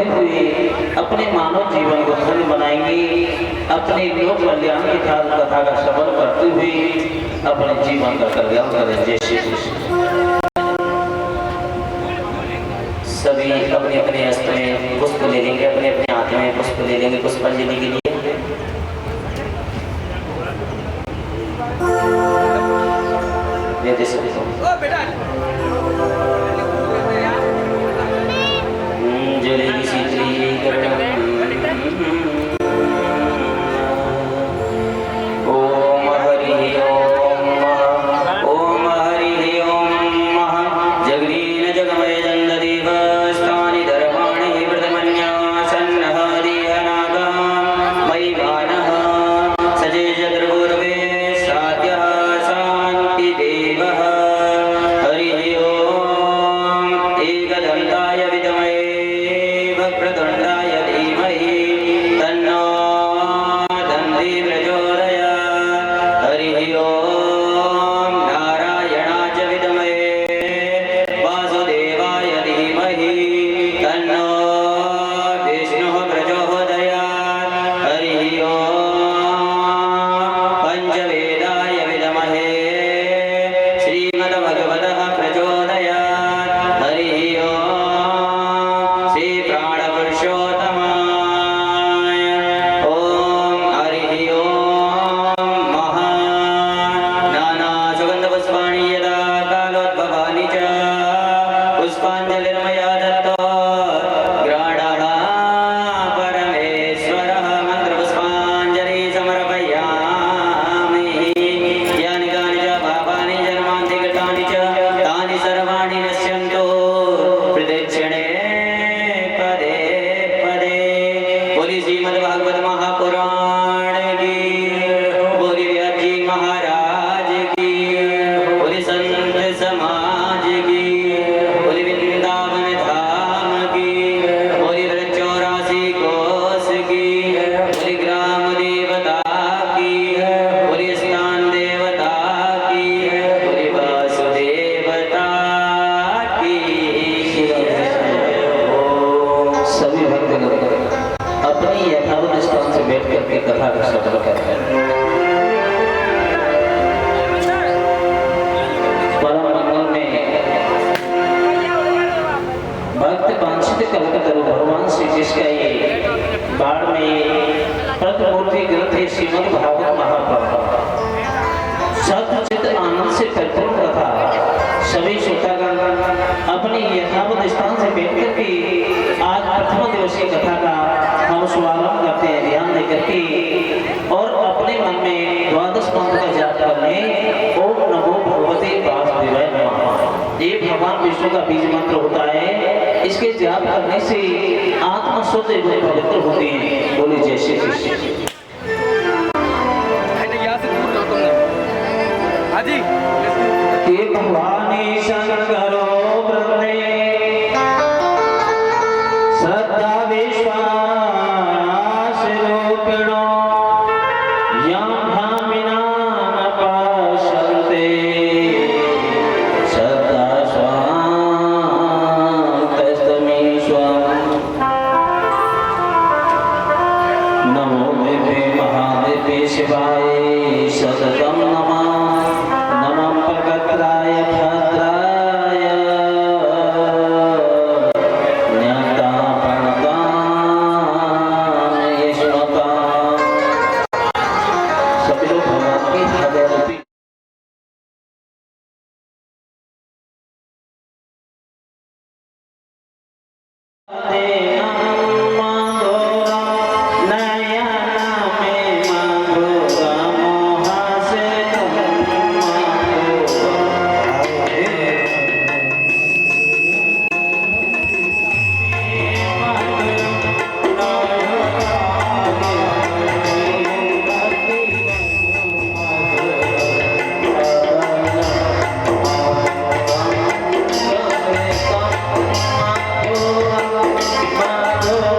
हुए अपने मानव जीवन को धन्य बनाएंगे। अपने लोक कल्याण की कथा का श्रवण करते हुए अपने जीवन का कल्याण करें। जय श्री कृष्ण। सभी अपने अपने हस्त में पुष्प ले लेंगे, अपने अपने हाथ में पुष्प ले लेंगे पुष्पांजलि के लिए। जलेगी शीतली ओम हरि ओम हरि ओम जगदीन जगमय जन्मदेव स्थानि धर्माणि व्रतमन्या सन्नहरिः नागा मयि गानः सजे चतुर्भुर्वे साध्यः शान्तिदेवः हरिः ओम एकदन्ताय विद्महे वक्रतुण्डाय धीमहि तन्नो दन्ति प्रचोदयात्। हरिः ओम नारायणाय विद्महे वासुदेवाय धीमहि तन्नो विष्णुः प्रचोदयात्। हरिः ओम पंचवेदाय विद्महे श्रीमद्भगवतः प्रचोदयात्। हरिः ओम श्री प्राणपुरुषोत्तमाय ओम हरिः ओम महा नाना सुगन्धपुष्पाणि यदा कालोद्भवानि च पुष्पाञ्जलिर्मया दत्तो ग्राणः परमेश्वरः मन्त्रपुष्पाञ्जलि समर्पयामि। यानि कानि च पापानि जन्मान्ति कृतानि च तानि सर्वाणि नश्यन्तु प्रदक्षिणे पदे पदे। बोली श्रीमद्भागवत महापुराण की, बोली व्यास जी महाराज की, बोली संत समाज की, बोली वृंदावन धाम की, बोली व्रत 84 कोस की, बोली ग्राम देवता की, बोली स्नान देवता की, बोली वासुदेवता की। सभी भक्तगण अपनी यथावत स्थान से बैठ करके कथा का श्रवण करते हैं। परम मंगल में भक्त वांछित कल्पतरु भगवान श्री कृष्ण का ये बाढ़ में प्रतिमूर्ति ग्रंथ है श्रीमद् भागवत महापुराण। सचित आनंद से परिपूर्ण कथा सभी श्रोतागण अपने यथावत स्थान से बैठ करके आज प्रथम दिवसीय कथा का हम शुभारंभ करते हैं ध्यान देकर के, और अपने मन में द्वादश मंत्र का जाप करने ओम नमो भगवते वासुदेवाय नमः। ये भगवान विष्णु का बीज मंत्र होता है। इसके जाप करने से आत्मा शुद्ध एवं पवित्र होती है। बोले जय श्री कृष्ण। हे भगवानी शंकरो ब्रह्मे श्रद्धा विश्वास रूपिणो यं भामिना न पश्यन्ते श्रद्धा स्वां तस्मै स्वां। नमो देवे महादेवे शिवाय सततं नमः। नमः भगत्राय भद्राय ज्ञाता प्रणतां यशोतां। सभी लोग भगवान की हृदय रूपी Oh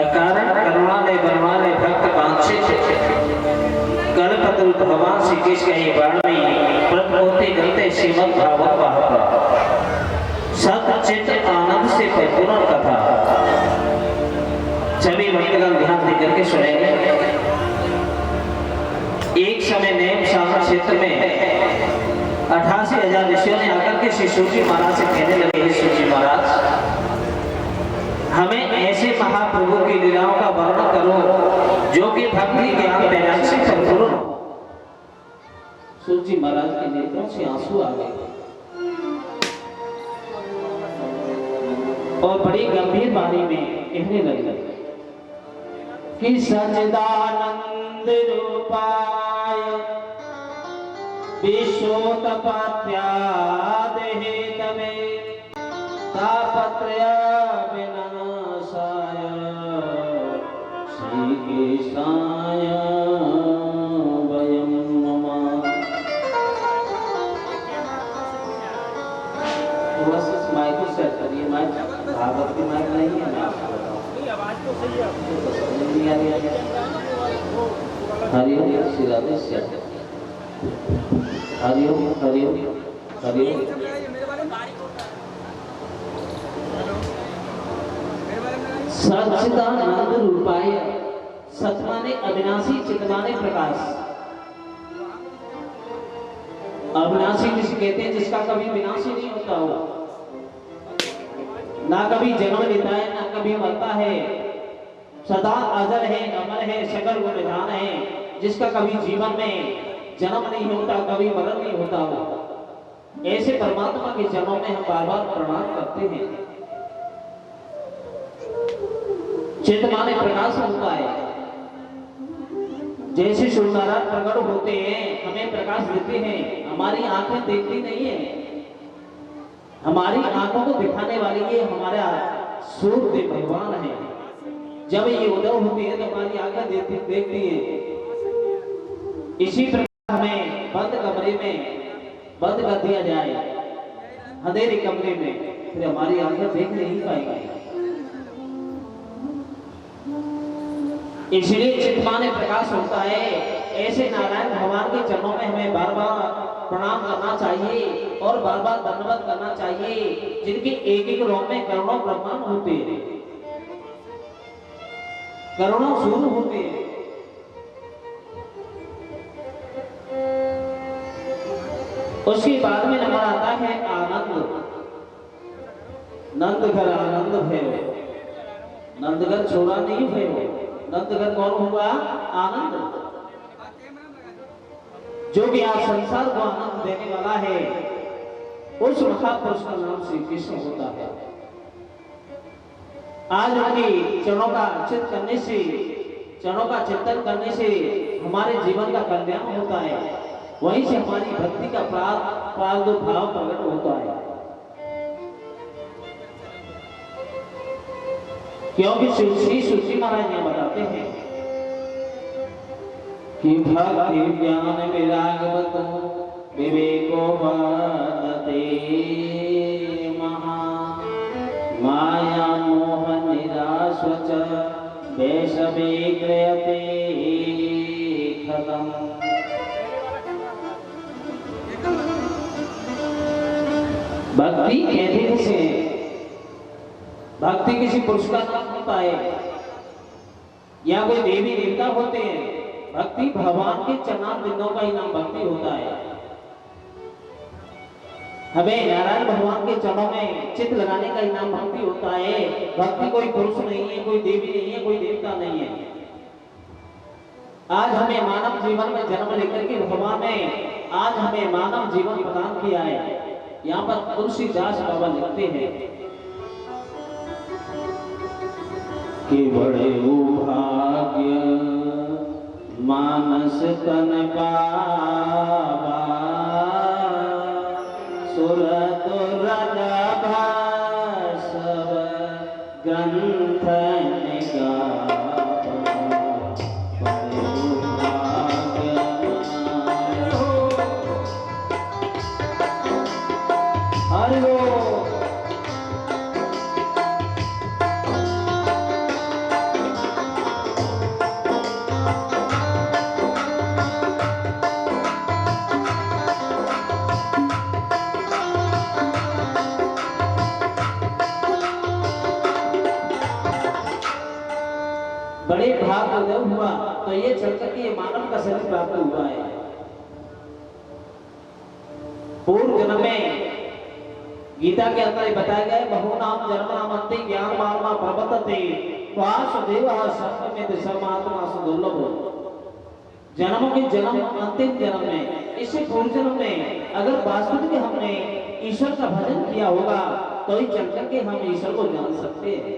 अकारण करुणालय बनवालय भक्त वांछित कल्पतरु भगवान श्री कृष्ण का ये वाणी प्रति गलते श्रीमद् भागवत महापुराण सचित आनंद से परिपूर्ण कथा सभी भक्तगण ध्यान देकर के सुनेंगे। एक समय नेम सागर क्षेत्र में 88,000 ऋषियों ने आकर के श्री सूजी महाराज से कहने लगे, सूजी महाराज हमें ऐसे महाप्रभु की लीलाओं का वर्णन करो जो कि भक्ति ज्ञान वैराग्य से परिपूर्ण हो। सूजी महाराज के नेत्रों से आंसू आ गए और बड़ी गंभीर वाणी में कहने लगे कि सच्चिदानंद रूपाय विश्वोत्पत्त्यादेहे तमे तापत्रय विनाशाय श्री कृष्णाय वयं नमः। बस इस माइक को सेट करिए, माइक भागवत की माइक नहीं है, मैं आपको बताऊं आवाज तो सही है। हरिओम श्री राधे श्याम, हरिओम हरिओम हरिओम। सच्चिदानंद रूपाय, सत माने अविनाशी, चित माने प्रकाश। अविनाशी किसे कहते हैं? जिसका कभी विनाशी नहीं होता हो, ना कभी जन्म लेता है ना कभी मरता है, सदा अजर है, अमर है, सकल गुण निधान है, जिसका कभी जीवन में जन्म नहीं होता, कभी मरण नहीं होता हो। ऐसे परमात्मा के चरणों में हम बार बार प्रणाम करते हैं। चित माने प्रकाश होता है। जैसे सूर्यनारायण प्रकट होते हैं, हमें प्रकाश देते हैं। हमारी आंखें देखती नहीं है, हमारी आंखों को दिखाने वाली ये हमारा सूर्य भगवान है। जब ये उदय होती है तो हमारी आंखें देखती है। इसी प्रकार हमें बंद कमरे में बंद कर दिया जाए, अंधेरे कमरे में, फिर हमारी आंखें देख नहीं पाएंगी। इसलिए चित माने प्रकाश होता है। ऐसे नारायण भगवान के चरणों में हमें बार बार प्रणाम करना चाहिए और बार बार धन्यवाद करना चाहिए, जिनके एक एक रूप में करोड़ों ब्रह्मांड होते हैं, करोड़ों सूर्य होते हैं। उसके बाद में नंबर आता है आनंद। नंद घर आनंद भयो, नंद घर छोड़ा नहीं भयो। नंद घर कौन हुआ? आनंद, जो कि आज संसार को आनंद देने वाला है, उस महापुरुष का नाम श्री कृष्ण होता है। आज उनकी चरणों का चिंतन करने से, चरणों का चिंतन करने से हमारे जीवन का कल्याण होता है। वहीं से हमारी भक्ति का प्रादुर्भाव प्रकट होता है। क्योंकि श्री सूजी महाराज ये बताते हैं कि भक्ति ज्ञान विरागवत विवेको बदते महा माया मोह निराश्वच वैषवे क्रियते खतम। भक्ति कहते किसे? भक्ति किसी पुरुष का नाम होता है या कोई देवी देवता होते हैं। भक्ति भगवान के चरण बिंदों का ही नाम भक्ति होता है। हमें नारायण भगवान के चरणों में चित्त लगाने का ही नाम भक्ति होता है। भक्ति कोई पुरुष नहीं है, कोई देवी नहीं है, कोई देवता नहीं है। आज हमें मानव जीवन में जन्म लेकर के भगवान ने आज हमें मानव जीवन प्रदान किया है। यहाँ पर तुलसीदास बाबा लिखते हैं कि बड़े भाग्य मानस तन पावा सुर तुर सब ग्रंथ बड़े भाग उदय हुआ तो ये चल करके ये मानव का शरीर प्राप्त हुआ है। पूर्व जन्म में गीता के अंदर ये बताया गया है, बहु नाम जन्म नामंते ज्ञान मार्मा प्रवर्तते वासुदेवः सर्वमिति सर्वात्मा सुदुर्लभः। जन्मों के जन्म अंतिम जन्म में, इससे पूर्व जन्म में अगर वास्तविक हमने ईश्वर का भजन किया होगा तो ही चल करके हम ईश्वर को जान सकते हैं।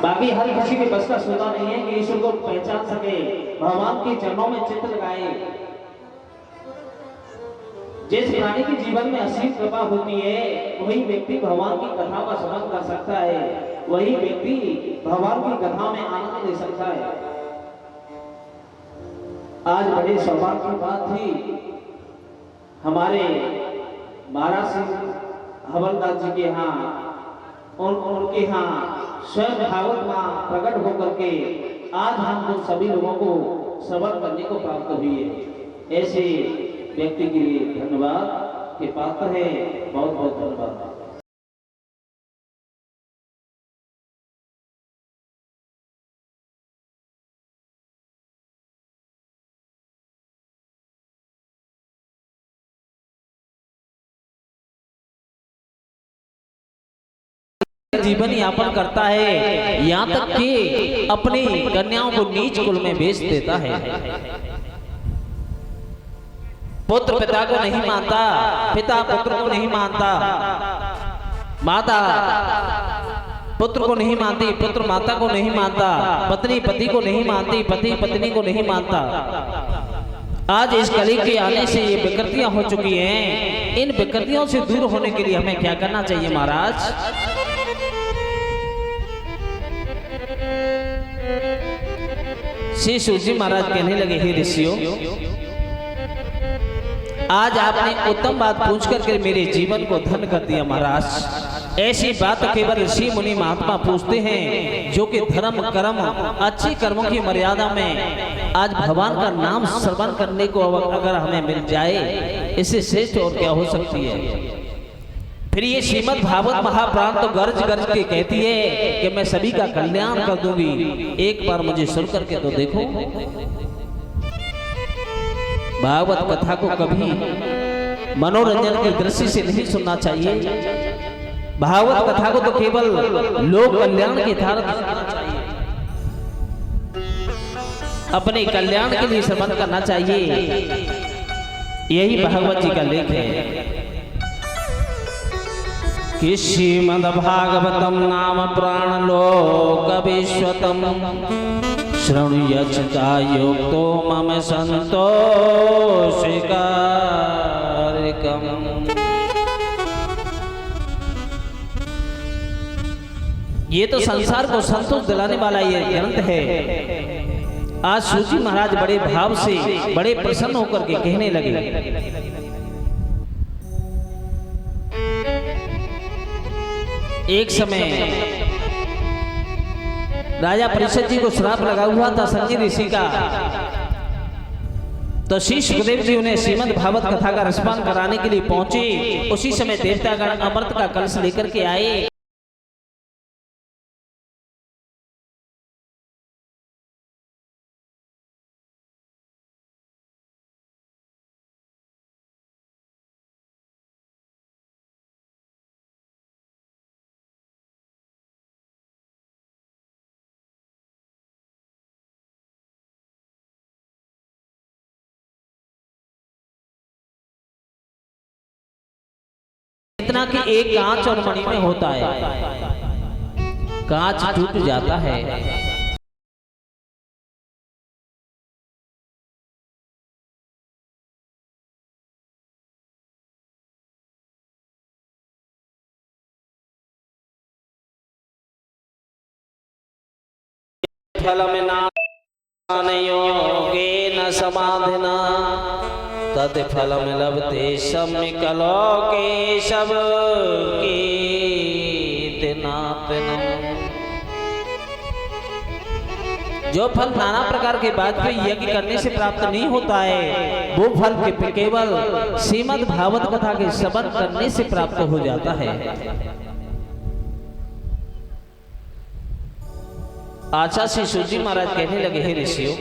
बाकी हर किसी के बस का सौदा नहीं है कि ईश्वर को पहचान सके, भगवान के चरणों में चित्त लगाए। जिस प्राणी के जीवन में असीम कृपा होती है वही व्यक्ति भगवान की कथा का श्रवण कर सकता है, वही व्यक्ति भगवान की कथा में आनंद ले सकता है। आज बड़े सौभाग्य की बात थी, हमारे महाराज सिंह हवलदार जी के यहाँ उनके यहाँ स्वयं भागवत मां प्रकट होकर के आज हम लोग सभी लोगों को श्रवण करने को प्राप्त हुई है। ऐसे व्यक्ति के लिए धन्यवाद के पात्र है, बहुत बहुत धन्यवाद। जीवन यापन करता है, यहाँ तक कि अपनी कन्याओं को नीच कुल में बेच देता है। पुत्र पिता को नहीं मानता, पिता पुत्र को नहीं मानता, माता पुत्र को नहीं मानती, पुत्र माता को नहीं मानता, पत्नी पति को नहीं मानती, पति पत्नी को नहीं मानता। आज इस कली के आने से ये विकृतियां हो चुकी हैं। इन विकृतियों से दूर होने के लिए हमें क्या करना चाहिए महाराज? श्री सूत जी महाराज कहने लगे, हे ऋषियों, आज आपने उत्तम बात पूछ करके मेरे जीवन को धन्य कर दिया महाराज। ऐसी बात तो केवल ऋषि मुनि महात्मा पूछते हैं जो कि धर्म कर्म अच्छे कर्मों की मर्यादा में आज भगवान का नाम श्रवण करने को अगर हमें मिल जाए, इससे श्रेष्ठ और क्या हो सकती है। फिर ये श्रीमद् भागवत महापुराण तो गर्ज गर्ज के कहती है कि मैं सभी का कल्याण कर दूंगी। एक बार मुझे सुन करके तो देखो। भागवत कथा को कभी मनोरंजन की दृष्टि से नहीं सुनना चाहिए। भागवत कथा को तो केवल लोक कल्याण की धारा सुनना चाहिए, अपने कल्याण के लिए श्रवण करना चाहिए। यही भागवत जी का लेख है कि श्रीमद्भागवतम नाम प्राण लोक विश्वतम शृणुयच्चा युक्तो मम संतोषिकारकम्। ये तो संसार को संतोष दिलाने वाला ये ग्रंथ है। आज सूत जी महाराज बड़े भाव से बड़े प्रसन्न होकर के कहने लगे, एक समय राजा परीक्षित जी को श्राप लगा हुआ था संजय ऋषि का, तो श्री सुखदेव जी उन्हें श्रीमद् भागवत कथा का रसपान कराने के लिए पहुंचे। उसी समय देवतागण अमृत का कलश लेकर के आए। इतना कि एक कांच और मणि में होता है, कांच टूट जाता है। फलम योगेन समाधिना तद फलम लभते सम्यकलो केशव कीर्तनात्मनम्। जो फल नाना प्रकार के बाद में यज्ञ करने से प्राप्त नहीं होता है, वो फल केवल श्रीमद् भागवत कथा के श्रवण करने से प्राप्त हो जाता है। आशा से सूजी महाराज कहने लगे, हे ऋषियों,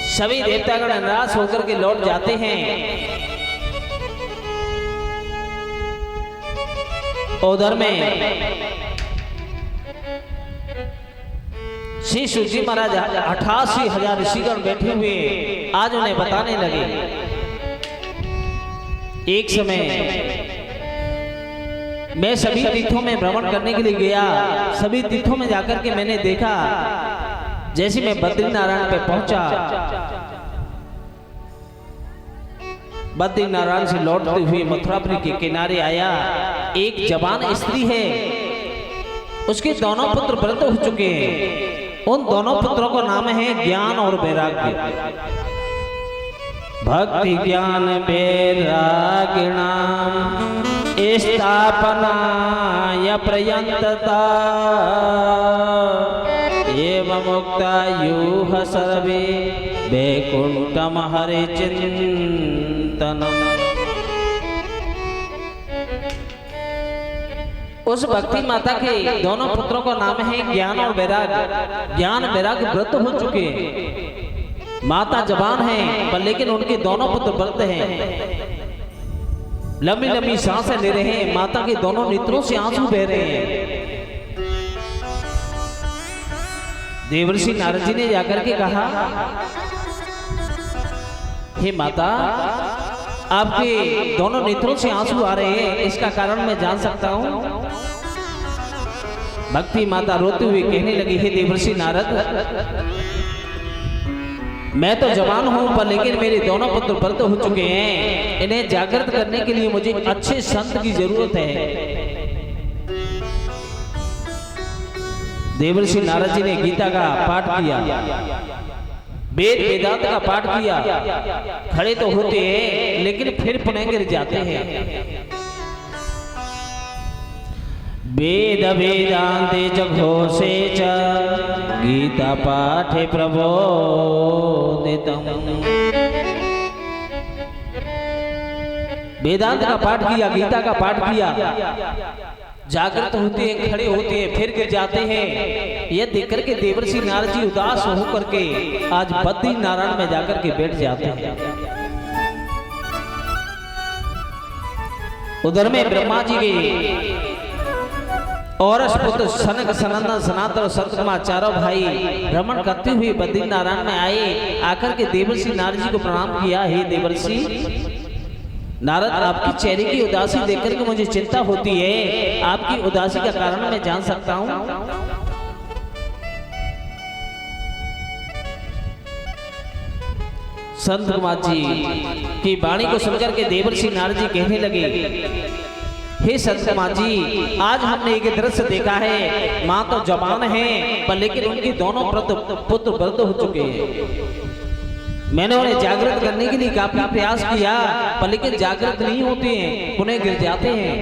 सभी देवतागण निराश होकर के लौट जाते हैं। उधर में श्री सूजी महाराज 88,000 ऋषिगण बैठे हुए आज उन्हें बताने लगे। एक समय मैं सभी तीर्थों में भ्रमण करने के लिए गया। सभी तीर्थों में जाकर के मैंने देखा, जैसे मैं बद्रीनारायण पे पहुंचा, बद्रीनारायण से लौटते हुए मथुरापुरी के किनारे आया। एक जवान स्त्री है, उसके दोनों पुत्र व्रत हो चुके हैं। उन दोनों पुत्रों का नाम है ज्ञान और वैराग्य। भक्ति ज्ञान वैरागिणाम स्थापनाय प्रयंतता एवं मुक्ता यूह सर्वे वैकुंठम हरे चिंतनम। उस भक्ति माता के दोनों पुत्रों का नाम है ज्ञान और वैराग्य। ज्ञान वैराग्य व्रत हो चुके हैं। माता जवान है, पर लेकिन उनके दोनों पुत्र व्रत हैं। लंबी लंबी सांसें ले रहे हैं। माता के दोनों नेत्रों से आंसू बह रहे हैं। देवर्षि नारद जी ने जाकर के कहा, हे माता, आपके दोनों नेत्रों से आंसू आ रहे हैं, इसका कारण मैं जान सकता हूं? भक्ति माता रोते हुए कहने लगी, हे देवर्षि नारद, मैं तो जवान हूं, पर लेकिन मेरे दोनों पुत्र व्रत हो चुके हैं। इन्हें जागृत करने के लिए मुझे अच्छे संत की जरूरत है। देवर्षि नारद जी ने गीता का पाठ किया, वेद वेदांत का पाठ किया। खड़े तो होते हैं, लेकिन फिर पुनः गिर जाते हैं। वेद वेदांते च घोषे च गीता पाठे प्रबोधितम्। वेदांत का पाठ किया, गीता का पाठ किया, जागृत होते हैं, खड़े होते हैं, फिर गिर जाते हैं। यह देख करके देवर्षि नारद जी उदास होकर के आज बद्रीनारायण में जाकर के बैठ जाते हैं। उधर में ब्रह्मा जी के और पुत्र सनक सनंदन सनातन सतकुमार चारों भाई भ्रमण करते हुए बद्रीनारायण में आए। आकर के देवर्षि नारद जी को प्रणाम किया। हे देवर्षि नारद, आपकी चेहरे की उदासी देखकर के मुझे चिंता होती है। आपकी उदासी का कारण मैं जान सकता हूं? संत कुमार जी की वाणी को सुनकर के देवर्षि नारद जी कहने लगे, हे संत कुमार जी, आज हमने एक दृश्य देखा है। माँ तो जवान है, पर लेकिन उनके दोनों पुत्र व्रत हो चुके हैं। मैंने उन्हें जागृत करने के लिए काफी प्रयास किया, पर लेकिन जागृत नहीं होते हैं, पुनः गिर जाते हैं।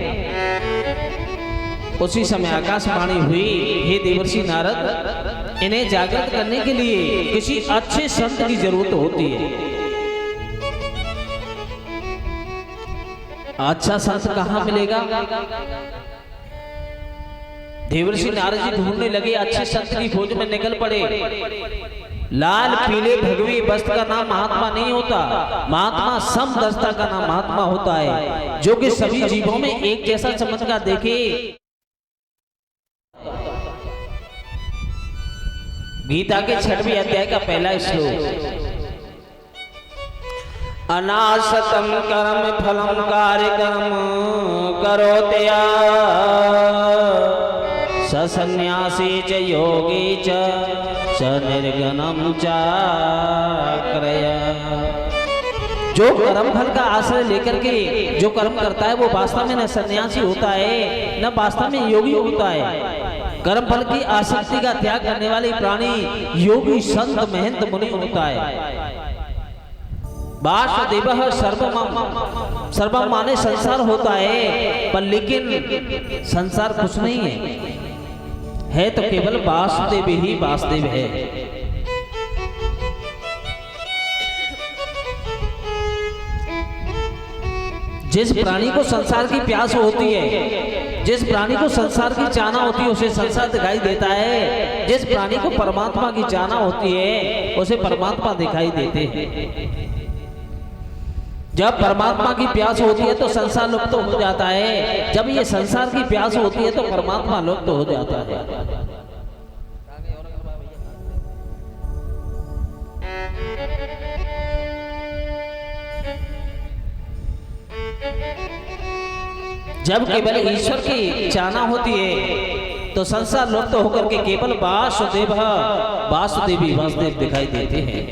उसी समय आकाशवाणी हुई, हे देवर्षि नारद, इन्हें जागृत करने के लिए किसी अच्छे संत की जरूरत होती है। अच्छा संत कहाँ मिलेगा? देवर्षि नारद जी ढूंढने लगे। अच्छे संत की खोज में निकल पड़े। लाल पीले भगवी वस्त्र का नाम महात्मा नहीं होता। महात्मा समदर्शिता का नाम महात्मा होता है, जो कि सभी जीवों में एक जैसा चमत्कार देखे। गीता के 6वें अध्याय का पहला श्लोक, अनासतम कर्म फलम कार्यक्रम करोते सन्यासी च योगी च निर्गुणम चाक्रया। जो कर्म फल का आश्रय लेकर के जो कर्म करता है, वो वास्तव में न सन्यासी होता है, न वास्तव में योगी होता है। कर्म फल की आसक्ति का त्याग करने वाले प्राणी योगी संत महंत मुनि होता है। वासुदेवः सर्वमम, सर्वम माने संसार होता है, पर लेकिन संसार कुछ नहीं है तो केवल वासुदेव ही वासुदेव है। जिस प्राणी को संसार की प्यास होती है, जिस प्राणी को संसार की चाहना होती है उसे संसार दिखाई देता है। जिस प्राणी को परमात्मा की चाहना होती है उसे परमात्मा दिखाई देते हैं। जब परमात्मा की प्यास होती है तो संसार लुप्त हो जाता है, जब ये संसार की प्यास होती है तो परमात्मा लुप्त हो जाता है। जब केवल ईश्वर की चाहना होती है तो संसार लुप्त होकर के केवल वासुदेव वासुदेवी वासुदेव दिखाई देते हैं।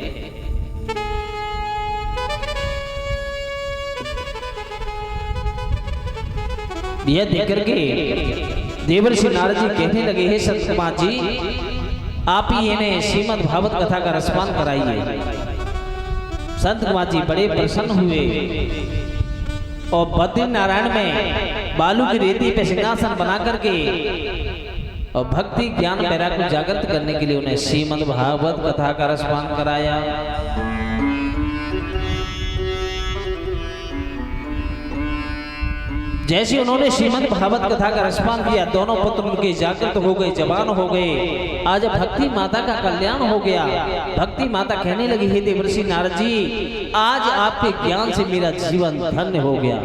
यह देखकर के देवर्षि नारद जी कहने लगे, हे संत कुमार जी, आप ही इन्हें श्रीमद् भागवत कथा का रसपान कराइए। संत कुमार जी बड़े प्रसन्न हुए और बद्री नारायण में बालू की रेती पे सिंहासन बना करके और भक्ति ज्ञान वैराग्य को जागृत करने के लिए उन्हें श्रीमद् भागवत कथा का रसपान कराया। जैसे उन्होंने श्रीमद् भागवत कथा का रसपान किया, दोनों पुत्र उनके जागृत हो गए, जवान हो गए। आज भक्ति माता का कल्याण हो गया। भक्ति माता कहने लगी, हे देवर्षि नारद जी, आज आपके ज्ञान से मेरा जीवन धन्य हो गया।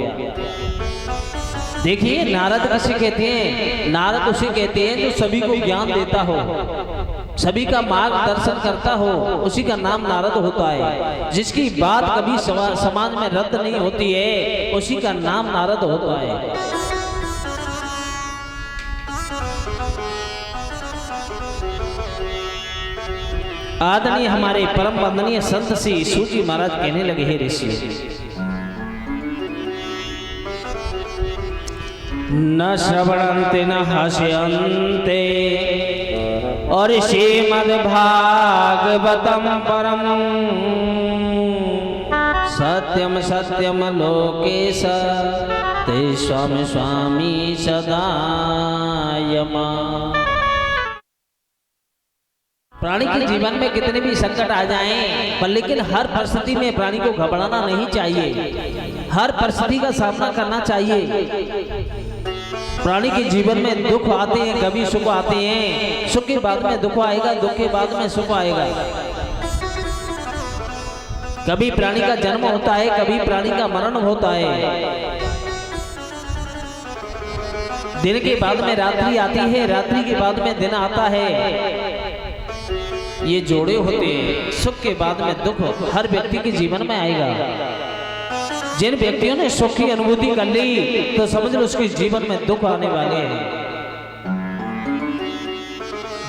देखिए नारद किसे कहते हैं? नारद उसे कहते हैं जो सभी को ज्ञान देता हो, सभी का मार्गदर्शन करता हो, उसी का नाम नारद होता है। जिसकी बात कभी समाज में रद्द नहीं होती है, उसी का नाम नारद होता है। आदरणीय हमारे परम वंदनीय संत श्री सूजी महाराज कहने लगे, हे ऋषि, न श्रवणन्ते न हास्यन्ते और श्रीमद् भागवतम परम सत्यम सत्यम लोकेश ते स्वामी स्वामी सदायमा। प्राणी के जीवन में कितने भी संकट आ जाएं, पर लेकिन हर परिस्थिति में प्राणी को घबराना नहीं चाहिए, हर परिस्थिति का सामना करना चाहिए। प्राणी के जीवन में दुख आते हैं, कभी सुख आते हैं, सुख के बाद में दुख आएगा, दुख के बाद में सुख आएगा। कभी प्राणी का जन्म होता है, कभी प्राणी का मरण होता है। दिन के बाद में रात्रि आती है, रात्रि के बाद में दिन आता है। ये जोड़े होते हैं। सुख के बाद में दुख हर व्यक्ति के जीवन में आएगा। जिन व्यक्तियों ने सुख की अनुभूति कर ली तो समझ लो उसके जीवन में दुख आने वाले हैं।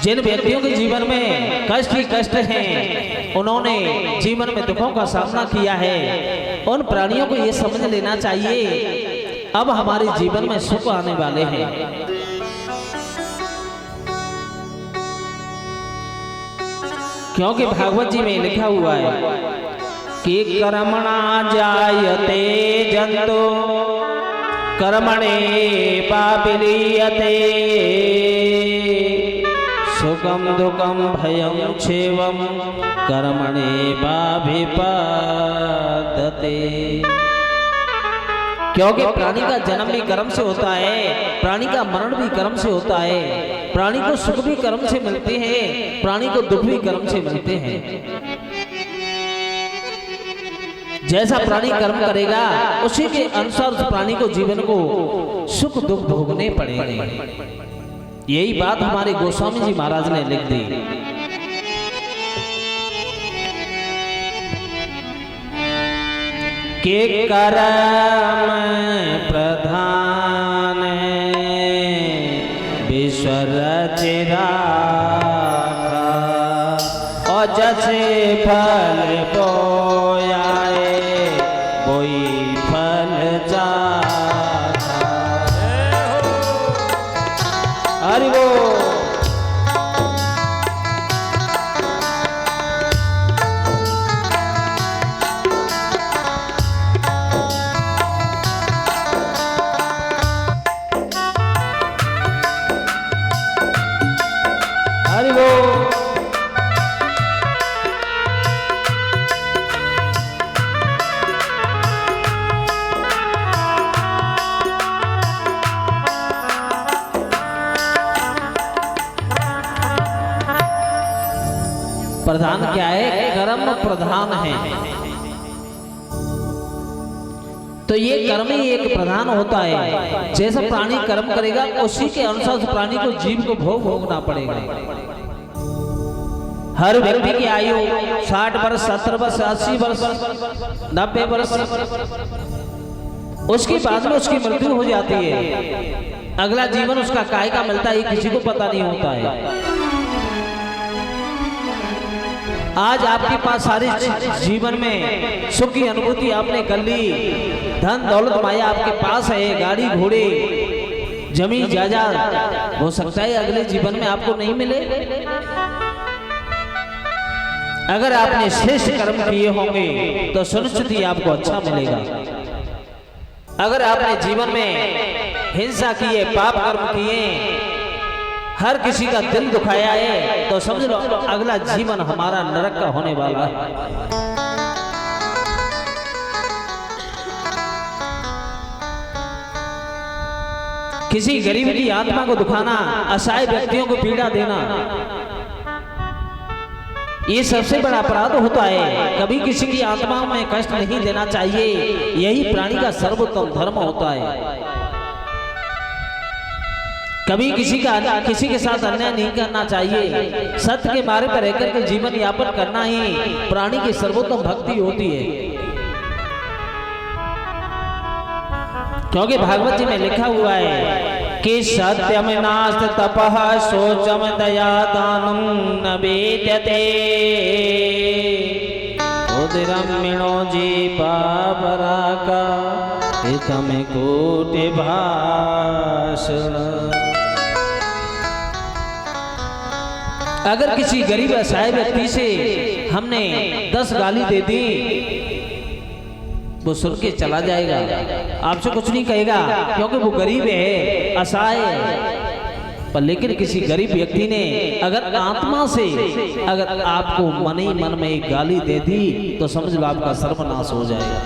जिन व्यक्तियों के जीवन में कष्ट ही कष्ट हैं, उन्होंने जीवन में दुखों का सामना किया है, उन प्राणियों को ये समझ लेना चाहिए अब हमारे जीवन में सुख आने वाले हैं। क्योंकि भागवत जी में लिखा हुआ है कि कर्मणा जायते जंतो कर्मणे पापिलीयते सुखम दुखम भयं क्षेवम कर्मणे पाभिपद्यते। क्योंकि प्राणी का जन्म भी कर्म से होता है, प्राणी का मरण भी कर्म से होता है, प्राणी को सुख भी कर्म से मिलते हैं, प्राणी को दुख भी कर्म से मिलते हैं। जैसा प्राणी कर्म करेगा उसी के अनुसार उस प्राणी को जीवन को सुख दुख भोगने पड़ेंगे। यही बात हमारे गोस्वामी जी महाराज ने लिख दी। के कर्म प्रधान विश्व रचिरा और जैसे फल बोयाए वही फल चाखा। हरि बोल। प्रधान क्या है? कर्म प्रधान है। तो ये कर्म ही एक प्रधान होता है। जैसा प्राणी कर्म करेगा उसी के अनुसार उस प्राणी को जीव को भोग भोगना पड़ेगा। हर व्यक्ति की आयु 60 वर्ष, 70 वर्ष, 80 वर्ष, 90 वर्ष, उसके बाद में उसकी मृत्यु हो जाती है। अगला जीवन उसका काय का मिलता है किसी को पता नहीं होता है। आज आपके पास सारी जीवन में सुख की अनुभूति आपने कर ली, धन दौलत माया आपके पास है, गाड़ी घोड़े जमीन जायदाद, हो सकता है अगले जीवन में आपको नहीं मिले। अगर आपने श्रेष्ठ कर्म किए होंगे तो सुनिश्चित ही आपको अच्छा मिलेगा। अगर आपने जीवन में हिंसा किए, पाप कर्म किए, हर किसी का दिल दुखाया है, तो समझ लो अगला जीवन हमारा नरक का होने वाला है। किसी गरीब की आत्मा को दुखाना, असहाय व्यक्तियों को पीड़ा देना, ये सबसे बड़ा अपराध होता है। कभी किसी की आत्मा में कष्ट नहीं देना चाहिए, यही प्राणी का सर्वोत्तम धर्म होता है। कभी किसी के साथ अन्याय नहीं करना चाहिए। सत्य के मार्ग पर रहकर के जीवन यापन करना ही प्राणी की सर्वोत्तम भक्ति होती है। क्योंकि भागवत जी में लिखा हुआ है कि सत्यम नास्त तपः शोचम दया दानम न वेद्यते उदरमिणो जी पापराका हितम कोटि भाषण। अगर किसी गरीब असहाय व्यक्ति से हमने 10 गाली दे दी, वो सुन के चला जाएगा, आपसे कुछ नहीं कहेगा, क्योंकि वो गरीब है, असहाय है। पर लेकिन किसी गरीब व्यक्ति ने अगर आत्मा से अगर आपको मन ही मन में एक गाली दे दी, तो समझ लो आपका सर्वनाश हो जाएगा।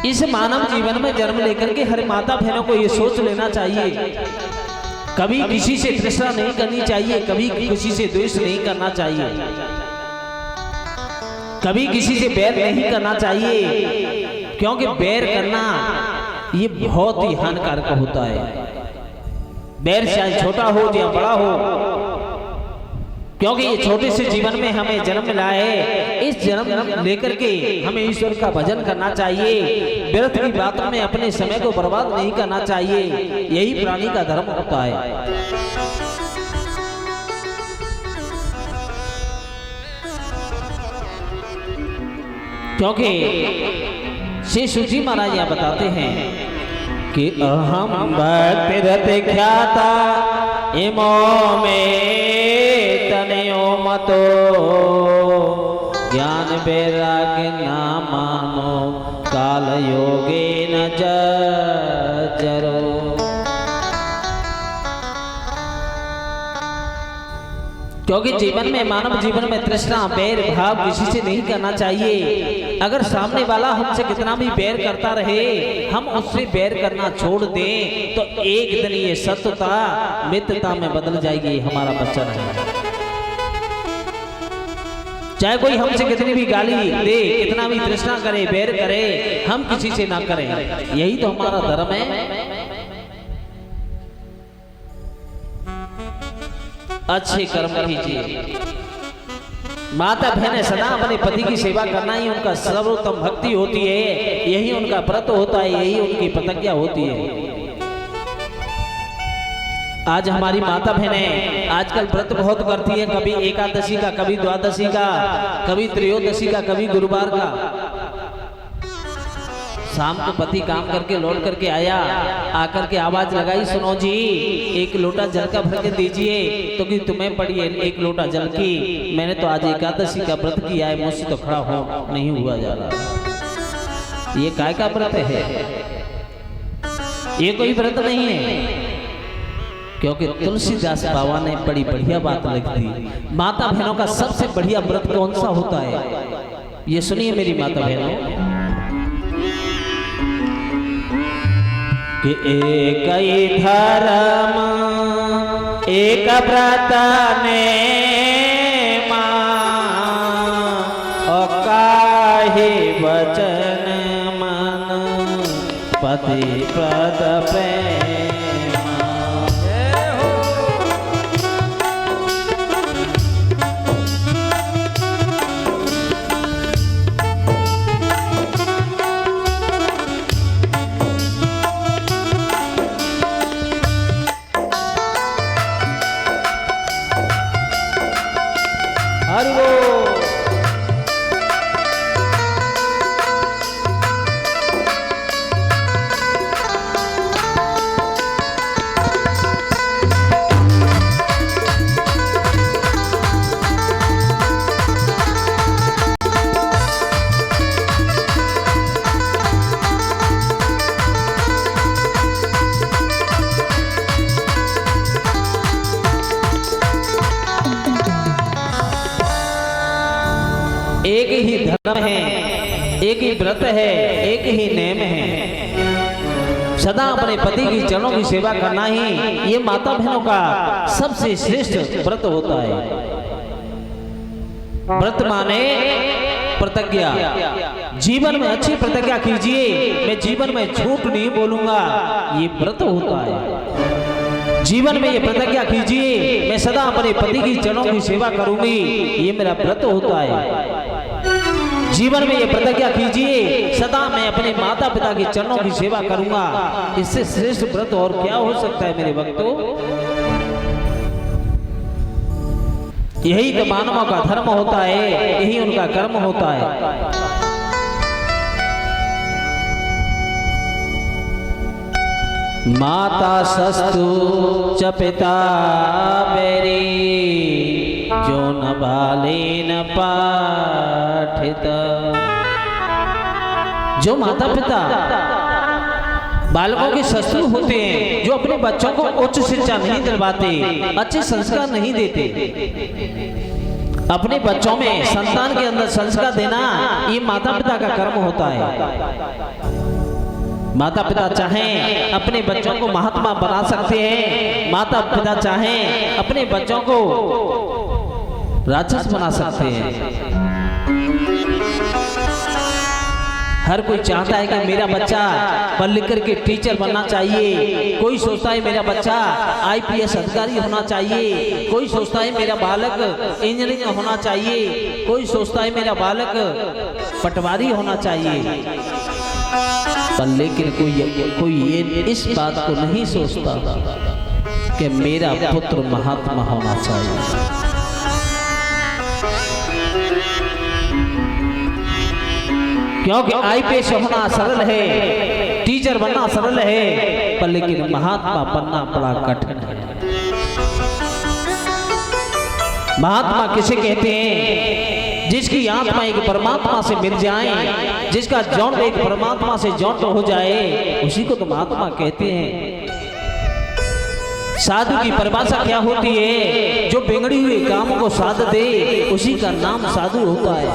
इस मानव जीवन में जन्म लेकर के हर माता बहनों को ये सोच लेना चाहिए, कभी किसी से तृष्णा नहीं करनी चाहिए, कभी किसी से द्वेष नहीं करना चाहिए, कभी किसी से बैर नहीं करना चाहिए। क्योंकि बैर करना ये बहुत ही हानिकारक होता है। बैर चाहे छोटा हो या बड़ा हो, क्योंकि ये छोटे से जीवन में हमें जन्म मिला है। इस जन्म लेकर के हमें ईश्वर का भजन करना चाहिए, व्यर्थ की बातों में अपने समय को बर्बाद नहीं करना चाहिए। यही प्राणी का धर्म होता है। क्योंकि श्री सुजी महाराज यहाँ बताते हैं कि अहम भक्तिरत ख्याता इमो में तनयो मतो ज्ञान वैराग्य ना मानो काल योगे न जरो। क्योंकि जीवन में मानव जीवन में तृष्णा बैर भाव किसी से नहीं करना चाहिए। अगर सामने वाला हमसे कितना भी बैर करता रहे, हम उससे बैर करना छोड़ दें तो एक दिन ये सत्यता मित्रता में बदल जाएगी। हमारा वचन है। चाहे कोई हमसे कितनी भी गाली दे, कितना भी तृष्णा करे, बैर करे, हम किसी से ना करें। यही तो हमारा धर्म है। अच्छे कर्म कीजिए। माता बहनें सदा अपने पति की सेवा करना ही उनका सर्वोत्तम भक्ति होती है। यही उनका व्रत होता है, यही उनकी प्रतिज्ञा होती है। आज हमारी माता बहनें आजकल व्रत बहुत करती है, कभी एकादशी का, कभी द्वादशी का, कभी त्रयोदशी का, कभी गुरुवार का। शाम को पति काम करके लौट करके आया, आकर के आवाज लगाई, सुनो जी एक लोटा जल का भर के दीजिए। तो कि तुम्हें पड़ी है एक लोटा जल की, मैंने तो आज एकादशी का व्रत किया है, मुझसे तो खड़ा हो नहीं हुआ जा रहा। ये काय का व्रत है? ये कोई व्रत नहीं है। क्योंकि तुलसीदास बाबा ने बड़ी बढ़िया बात लिख दी। माता बहनों का सबसे बढ़िया व्रत कौन सा होता है? ये सुनिए मेरी माता बहनों, कि एक ही धर्म एक व्रत ने और काहे वचन मन पति पद प्रेम। एक ही धर्म है, एक ही व्रत है, एक ही नेम है। सदा अपने पति की चरणों की सेवा करना ही ये माता बहनों का सबसे श्रेष्ठ व्रत होता है। व्रत माने प्रतिज्ञा। जीवन में अच्छी प्रतिज्ञा कीजिए, मैं जीवन में झूठ नहीं बोलूंगा, ये व्रत होता है। जीवन में ये प्रतिज्ञा कीजिए, मैं सदा अपने पति की चरणों की सेवा करूंगी, ये मेरा व्रत होता है। जीवन में ये प्रतिज्ञा कीजिए, सदा मैं अपने माता पिता के चरणों की सेवा करूंगा। इससे श्रेष्ठ व्रत और क्या हो सकता है मेरे भक्तों। यही तो मानवों का धर्म होता है, यही उनका कर्म होता है। माता सस्तु च पिता बेरी जो न बाले न पाठित। जो माता पिता बालकों के शत्रु होते हैं, जो अपने बच्चों को उच्च शिक्षा नहीं दिलवाते, अच्छे संस्कार नहीं देते। अपने बच्चों में, संतान के अंदर संस्कार देना ये माता पिता का कर्म होता है। माता पिता चाहें अपने बच्चों को महात्मा बना सकते हैं, माता पिता चाहें अपने बच्चों को राक्षस बना सकते हैं। हर कोई चाहता है कि मेरा बच्चा पढ़ लिख करके टीचर बनना चाहिए, कोई सोचता है मेरा बच्चा आईपीएस अधिकारी होना चाहिए, कोई सोचता है मेरा बालक इंजीनियर होना चाहिए, कोई सोचता है मेरा बालक पटवारी होना चाहिए। पर लेकिन कोई ये इस बात को नहीं सोचता कि मेरा पुत्र महात्मा होना चाहिए। क्योंकि आईपीएस होना सरल है, टीचर बनना सरल है, पर लेकिन महात्मा बनना बड़ा कठिन है। महात्मा किसे कहते हैं? जिसकी आत्मा एक परमात्मा से मिल जाए, जिसका जौन एक परमात्मा से जौन हो जाए, उसी को तो महात्मा कहते हैं। साधु की परिभाषा क्या होती है? जो बिगड़ी हुई काम को साध दे, उसी का नाम साधु होता है।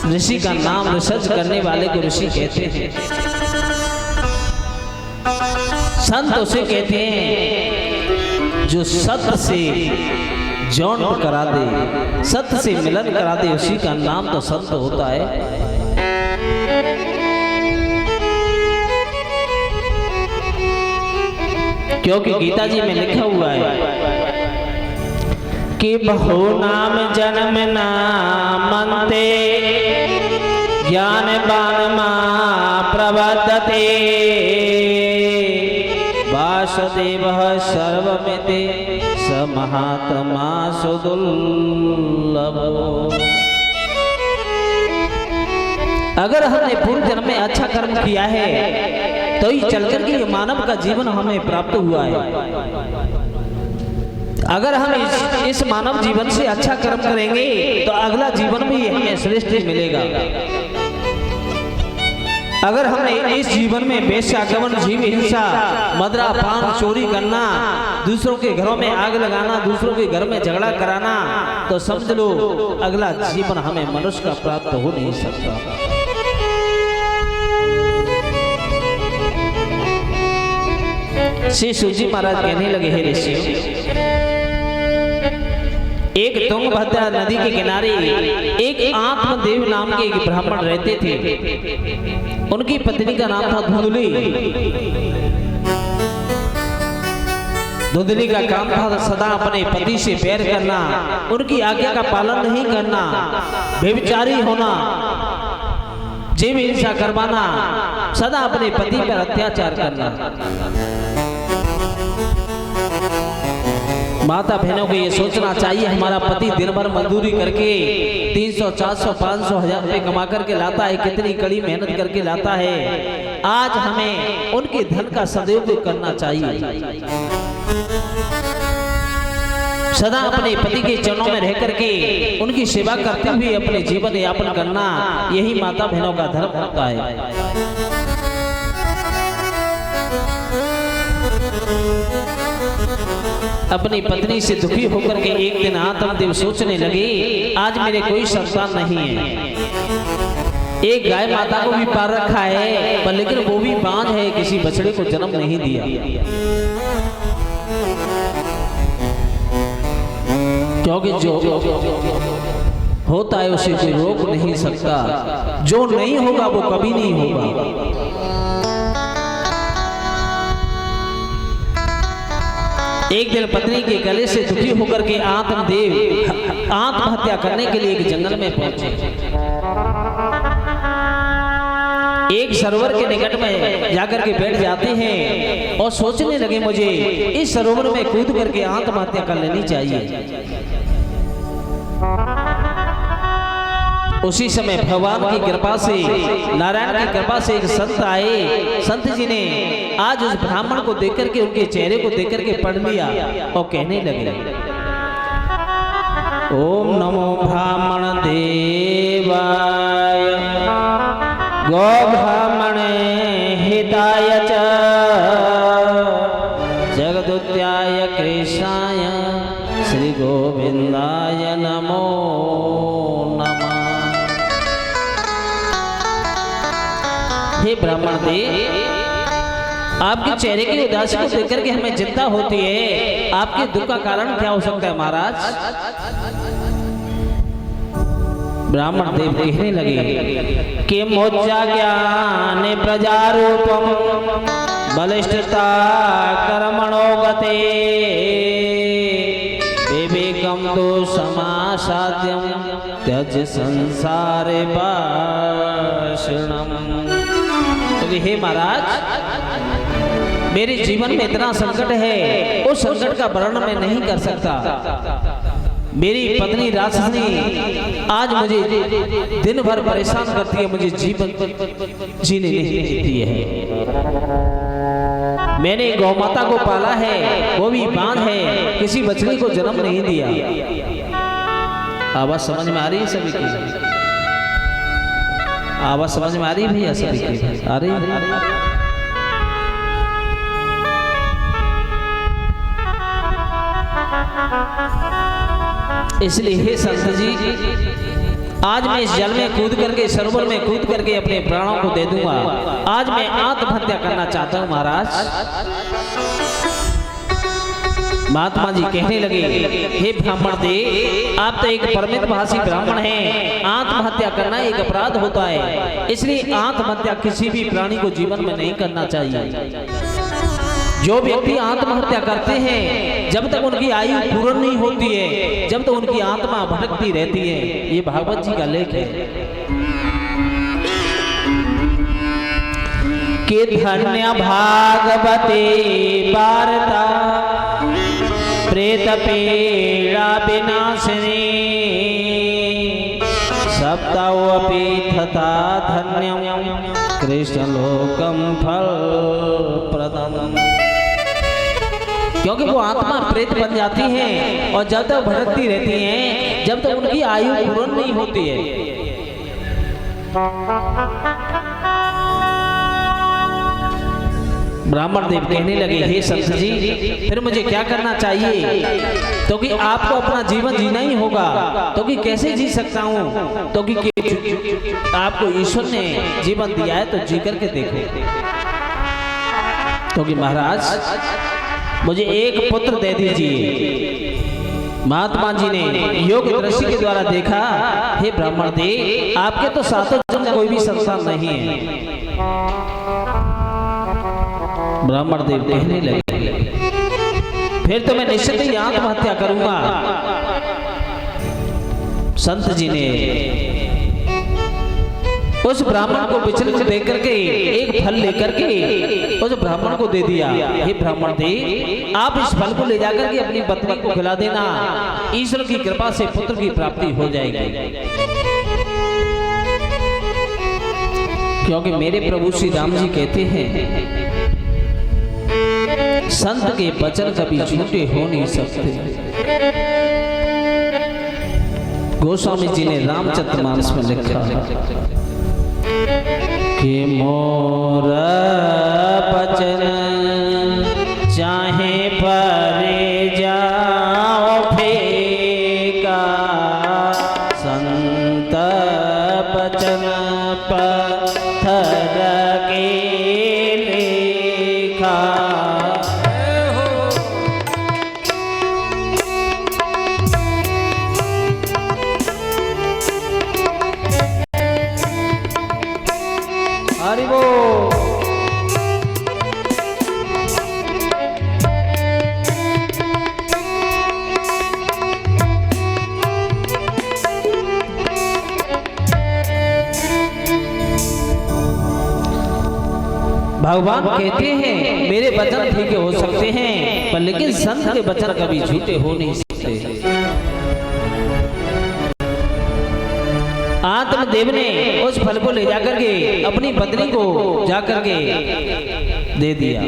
ऋषि का नाम रिसर्च करने वाले को ऋषि कहते हैं। संत उसे कहते हैं जो सत्य से जौन करा दे, सत्य से मिलन करा दे, उसी का नाम तो संत होता है। क्योंकि गीता जी में लिखा हुआ है कि बहु नाम जन्म नामन्ते ज्ञानवान प्रवर्तते वासुदेवः सर्वमिति स महात्मा सुदुर्लभो। अगर हमने पूर्व जन्म में अच्छा कर्म किया है तो ही चलकर के मानव का जीवन हमें प्राप्त हुआ है। अगर हम इस मानव जीवन से अच्छा कर्म करेंगे तो अगला जीवन भी हमें श्रेष्ठ मिलेगा। अगर हमने इस जीवन में वेश्यागमन, जीव हिंसा, मदरा पान, चोरी करना, दूसरों के घरों में आग लगाना, दूसरों के घर में झगड़ा कराना, तो समझ लो अगला जीवन हमें मनुष्य का प्राप्त हो नहीं सकता। श्री सूजी महाराज कहने लगे, हे ऋषियों, एक तुंगभद्रा नदी के किनारे एक आत्मदेव नाम के एक ब्राह्मण रहते थे। उनकी पत्नी का नाम था धुंधली। धुंधली का काम था सदा अपने पति से बैर करना, उनकी आज्ञा का पालन नहीं करना, व्यभिचारी होना, जीव हिंसा करवाना, सदा अपने पति पर अत्याचार करना। माता बहनों को ये सोचना चाहिए, हमारा पति दिन भर मजदूरी करके 300, 400, 500, 1000 रुपये कमा करके लाता है, कितनी कड़ी मेहनत करके लाता है। आज हमें उनके धन का सदुपयोग करना चाहिए। सदा अपने पति के चरणों में रह करके उनकी सेवा करते हुए अपने जीवन यापन करना, यही माता बहनों का धर्म होता है। अपनी पत्नी से दुखी होकर के एक दिन आत्मदेव सोचने लगे, आज मेरे कोई संतान नहीं है। एक गाय माता को भी पार रखा है, पर लेकिन वो भी बांझ है, किसी बछड़े को जन्म नहीं दिया। क्योंकि जो होता है उसे कोई रोक नहीं सकता, जो नहीं होगा वो कभी नहीं होगा। एक दिन पत्नी के गले से दुखी होकर के आत्मदेव आत्महत्या करने के लिए एक जंगल में पहुंचे। एक सरोवर के निकट में जाकर के बैठ जाते हैं और सोचने लगे, मुझे इस सरोवर में कूद करके आत्महत्या कर लेनी चाहिए। उसी समय भगवान की कृपा से, नारायण की कृपा से एक संत आए। संत जी ने आज उस ब्राह्मण को देखकर के, उनके चेहरे को देखकर के पढ़ लिया और कहने लगे, ओम नमो ब्राह्मण देवाय गो ब्राह्मण हिताय च जगदुत्याय कृष्णाय श्री गोविंदाय नमो नमः। हे ब्राह्मण देव, आपके चेहरे की उदासी को देख करके हमें चिंता होती है। आपके दुख का कारण क्या हो सकता है महाराज? ब्राह्मण देव कहने लगे कि मोज्जा ज्ञान प्रजारूपम बलिष्ठता कर्मणो गते विवेकम तो समासाद्यम त्यज संसारे भाषणम। तो हे महाराज, मेरे जीवन में इतना संकट है, उस संकट का वर्णन मैं नहीं कर सकता। मेरी पत्नी राक्षसनी आज मुझे दिन भर परेशान करती है, मुझे जीवन जीने नहीं देती है। मैंने गौ माता को पाला है, वो भी बांझ है, किसी बछड़ी को जन्म नहीं दिया। आवाज समझ में आ रही है सभी की? आवाज समझ में आ रही है भैया सभी की? आ रही है? इसलिए हे संत जी, आज मैं इस जल में कूद करके, सरोवर में कूद करके अपने प्राणों को दे दूंगा। आज मैं आत्महत्या करना चाहता हूं महाराज। महात्मा जी कहने लगे, हे ब्राह्मण देव, आप तो एक परमित भाषी ब्राह्मण हैं, आत्महत्या करना एक अपराध होता है, इसलिए आत्महत्या किसी भी प्राणी को जीवन में नहीं करना चाहिए। जो व्यक्ति आत्महत्या करते हैं, जब तक उनकी आयु पूर्ण नहीं होती है, जब तक उनकी आत्मा भटकती रहती है। ये भागवत जी का लेख है कि धन्य भागवते वार्ता प्रेत पीड़ा विनाशिनी सप्तावपि तथा धन्यम कृष्ण लोकम फल प्रदम। क्योंकि वो आत्मा प्रेत बन जाती है और जब तक भटकती रहती हैं, जब तक उनकी आयु पूर्ण नहीं होती है। ब्राह्मण देव कहने लगे, हे संत जी, फिर मुझे क्या करना चाहिए? तो कि आपको अपना जीवन जीना ही होगा। तो कि कैसे जी सकता हूँ? तो कि आपको ईश्वर ने जीवन दिया है तो जी करके देखो। तो कि महाराज मुझे एक पुत्र दे दीजिए। महात्मा जी ने योग दृष्टि के द्वारा देखा, हे ब्राह्मण देव, आपके तो सातों जन्म कोई भी संतान नहीं है। ब्राह्मण देव कहने लगे, फिर तो मैं निश्चित ही आत्महत्या करूंगा। संत जी ने उस ब्राह्मण को विचलित देख करके एक फल लेकर के उस ब्राह्मण को दे दिया। हे ब्राह्मण देव, आप इस फल को ले जाकर के अपनी पत्नी को खिला देना, ईश्वर की कृपा से पुत्र की प्राप्ति हो जाएगी। क्योंकि मेरे प्रभु श्री राम जी कहते हैं, संत के वचन कभी झूठे हो नहीं सकते। गोस्वामी जी ने रामचरितमानस में लिखा कि मोर बचन चाहे परे जाओ फेका, संत बचन पत्थर के लेखा। हरि बोल। भगवान कहते हैं मेरे वचन ठीक हो सकते हैं, पर लेकिन संत के वचन कभी झूठे हो नहीं सकते। आत्मदेव ने उस फल को ले जाकर के अपनी पत्नी को जाकर के दे दिया।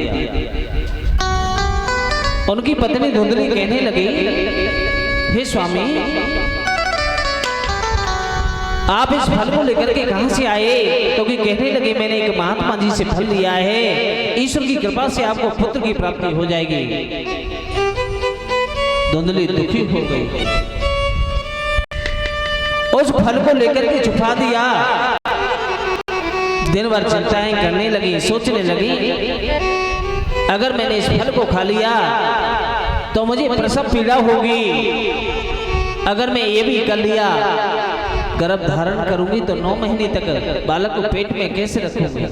उनकी पत्नी धुंधली कहने लगी, हे स्वामी, आप इस फल को लेकर के कहां से आए? तो कि कहने लगे, मैंने एक महात्मा जी से फल लिया है, ईश्वर की कृपा से आपको पुत्र की प्राप्ति हो जाएगी। धुंधली दुखी हो गई, उस फल को लेकर के छुपा दिया। दिन भर चिंताएं करने लगी, सोचने लगी, अगर मैंने इस फल को खा लिया तो मुझे प्रसव पीड़ा होगी। अगर मैं ये भी कर लिया, गर्भ धारण करूंगी तो 9 महीने तक बालक को पेट में कैसे रखूंगी?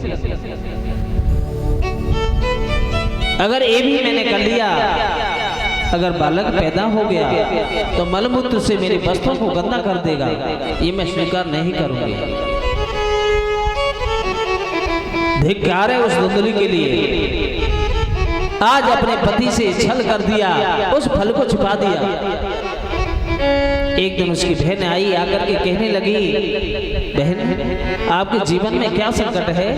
अगर ये भी मैंने कर लिया, अगर बालक पैदा हो गया तो मलमूत्र से मेरे वस्त्रों को गंदा कर देगा, ये मैं स्वीकार नहीं करूंगी। धिक्कार है उस धुंधली के लिए, आज अपने पति से छल कर दिया, उस फल को छुपा दिया। एक दिन उसकी बहन आई, आकर के कहने लगी, बहन आपके जीवन में क्या संकट है?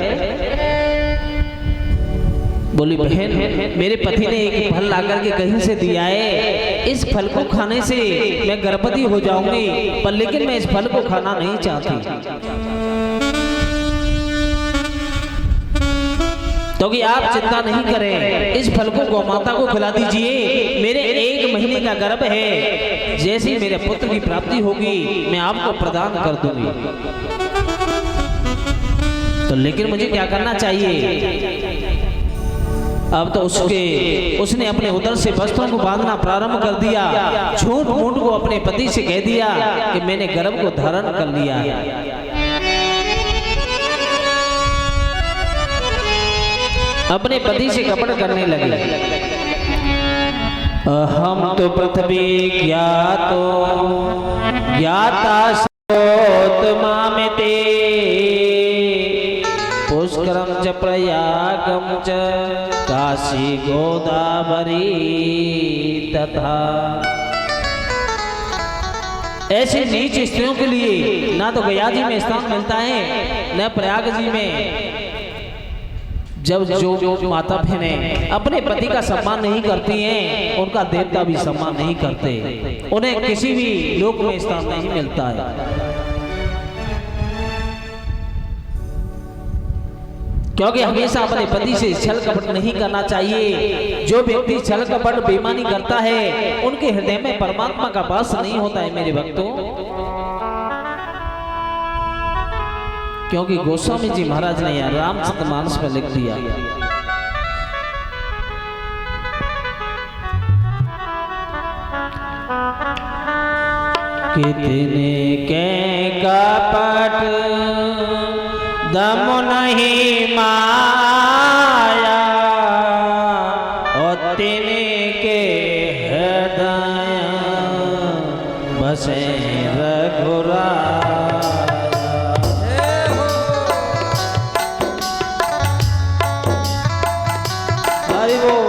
बोली, बहन मेरे पति ने एक फल लाकर के कहीं से दिया है, इस फल को खाने से मैं गर्भवती हो जाऊंगी, पर लेकिन मैं इस फल को खाना नहीं चाहती। तो कि आप चिंता नहीं करें, इस फल को गौमाता को खिला दीजिए, मेरे 1 महीने का गर्भ है, जैसे ही मेरे पुत्र की प्राप्ति होगी मैं आपको प्रदान कर दूंगी। तो लेकिन मुझे क्या करना चाहिए? अब तो उसने अपने उदर से वस्त्रों को बांधना प्रारंभ कर दिया, झूठ मूठ को अपने पति से कह दिया कि मैंने गर्भ को धारण कर लिया है। अपने पति से कपट करने लगे, हम तो पृथ्वी ज्ञाता सोत्मा में ते, पुष्करम च प्रयागम च काशी गोदावरी तथा। ऐसे नीच स्त्रियों के लिए ना तो गया जी में स्थान मिलता है, न प्रयाग जी में। जब जो माता बहनें अपने पति का सम्मान नहीं करती हैं, उनका देवता भी सम्मान नहीं करते, उन्हें किसी भी लोक में स्थान नहीं मिलता है। क्योंकि हमेशा अपने पति से छल कपट नहीं करना चाहिए। जो व्यक्ति छल कपट बेईमानी करता है, उनके हृदय में परमात्मा का वास नहीं होता है मेरे भक्तों। क्योंकि गोस्वामी जी महाराज ने यहाँ रामचरितमानस में लिख दिया, कितने के कपट दम नहीं माया और तिने के हृदय बसे रघुराया। हरि बोल।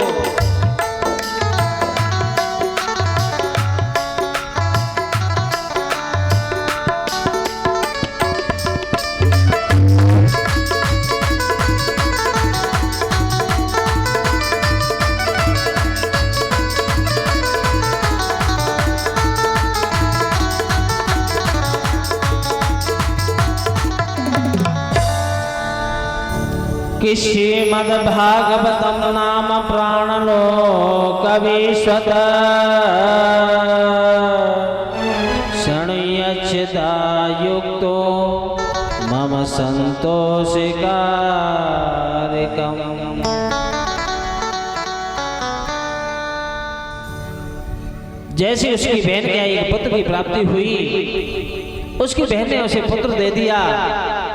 कि श्रीमद् भागवतम नाम प्राणलोक विश्वत शृणुयच्छिदायुक्तो मम संतोषिकारकम्। जैसे उसकी बहन के एक पुत्र की प्राप्ति हुई, उसकी बहन ने उसे पुत्र दे दिया